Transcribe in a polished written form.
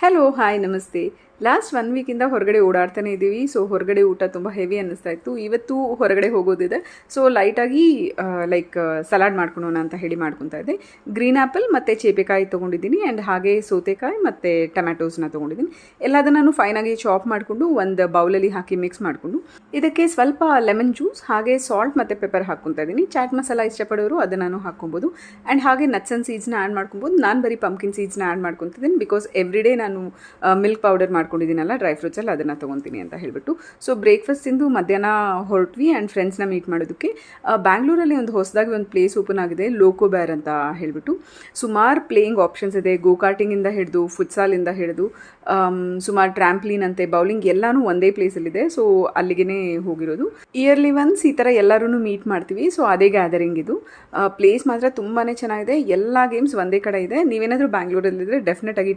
Hello hi ನಮಸ್ತೆ. Last 1 ವೀಕಿಂದ ಹೊರಗಡೆ ಓಡಾಡ್ತಾನೆ ಇದ್ದೀವಿ. ಸೊ ಹೊರಗಡೆ ಊಟ ತುಂಬ ಹೆವಿ ಅನ್ನಿಸ್ತಾ ಇತ್ತು. ಇವತ್ತು ಹೊರಗಡೆ ಹೋಗೋದಿದೆ. ಸೊ ಲೈಟಾಗಿ ಸಲಾಡ್ ಮಾಡ್ಕೊಳೋಣ ಅಂತ ಹೇಳಿ ಮಾಡ್ಕೊತಾ ಇದ್ದೆ. ಗ್ರೀನ್ ಆ್ಯಪಲ್ ಮತ್ತು ಚೇಪೆಕಾಯಿ ತೊಗೊಂಡಿದ್ದೀನಿ ಆ್ಯಂಡ್ ಹಾಗೆ ಸೌತೆಕಾಯಿ ಮತ್ತು ಟೊಮ್ಯಾಟೋಸ್ನ ತೊಗೊಂಡಿದ್ದೀನಿ. ಎಲ್ಲದನ್ನು ನಾನು ಫೈನಾಗಿ ಚಾಪ್ ಮಾಡಿಕೊಂಡು ಒಂದು ಬೌಲಲ್ಲಿ ಹಾಕಿ ಮಿಕ್ಸ್ ಮಾಡಿಕೊಂಡು ಇದಕ್ಕೆ ಸ್ವಲ್ಪ ಲೆಮನ್ ಜ್ಯೂಸ್ ಹಾಗೆ ಸಾಲ್ಟ್ ಮತ್ತು ಪೆಪ್ಪರ್ ಹಾಕ್ಕೊತಾ ಇದ್ದೀನಿ. ಚಾಟ್ ಮಸಾಲ ಇಷ್ಟಪಡೋರು ಅದನ್ನು ನಾನು ಹಾಕ್ಕೊಬೋದು. ಆ್ಯಂಡ್ ಹಾಗೆ ನಟ್ಸ್ ಆ್ಯಂಡ್ ಸೀಡ್ಸ್ನ ಆ್ಯಡ್ ಮಾಡ್ಕೊಬೋದು. ನಾನು ಬರೀ ಪಂಪ್ಕಿನ್ ಸೀಡ್ಸ್ನ ಆ್ಯಡ್ ಮಾಡ್ಕೊತಿದ್ದೀನಿ ಬಿಕಾಸ್ ಎವ್ರಿ ಡೇ ನಾನು ಮಿಲ್ಕ್ ಪೌಡರ್ ಮಾಡ್ಕೊಂಡಿದ್ದೀನಲ್ಲ ಡ್ರೈ ಫ್ರೂಟ್ಸಲ್ಲಿ ಅದನ್ನು ತೊಗೊತೀನಿ ಅಂತ ಹೇಳಿಬಿಟ್ಟು. ಸೊ ಬ್ರೇಕ್ಫಾಸ್ಟ್ ತಿಂದು ಮಧ್ಯಾಹ್ನ ಹೊರಟ್ವಿ ಆ್ಯಂಡ್ ಫ್ರೆಂಡ್ಸ್ನ ಮೀಟ್ ಮಾಡೋದಕ್ಕೆ. ಬ್ಯಾಂಗ್ಳೂರಲ್ಲಿ ಒಂದು ಹೊಸದಾಗಿ ಒಂದು ಪ್ಲೇಸ್ ಓಪನ್ ಆಗಿದೆ, ಲೋಕೋ ಬ್ಯಾರ್ ಅಂತ ಹೇಳಿಬಿಟ್ಟು. ಸುಮಾರು ಪ್ಲೇಯಿಂಗ್ ಆಪ್ಷನ್ಸ್ ಇದೆ. ಗೋ ಕಾರ್ಟಿಂಗಿಂದ ಹಿಡಿದು ಫುಟ್ಸಾಲಿಂದ ಹಿಡಿದು ಸುಮಾರು ಟ್ರ್ಯಾಂಪ್ಲಿನ್ ಅಂತೆ ಬೌಲಿಂಗ್ ಎಲ್ಲನೂ ಒಂದೇ ಪ್ಲೇಸಲ್ಲಿದೆ. ಸೊ ಅಲ್ಲಿಗೆ ಹೋಗಿರೋದು. ಇಯರ್ಲಿ ಒನ್ಸ್ ಈ ಥರ ಎಲ್ಲರೂ ಮೀಟ್ ಮಾಡ್ತೀವಿ. ಸೊ ಅದೇ ಗ್ಯಾದರಿಂಗ್ ಇದು. ಪ್ಲೇಸ್ ಮಾತ್ರ ತುಂಬಾ ಚೆನ್ನಾಗಿದೆ. ಎಲ್ಲ ಗೇಮ್ಸ್ ಒಂದೇ ಕಡೆ ಇದೆ. ನೀವೇನಾದರೂ ಬ್ಯಾಂಗ್ಳೂರಲ್ಲಿದ್ದರೆ ಡೆಫಿನೆಟಾಗಿ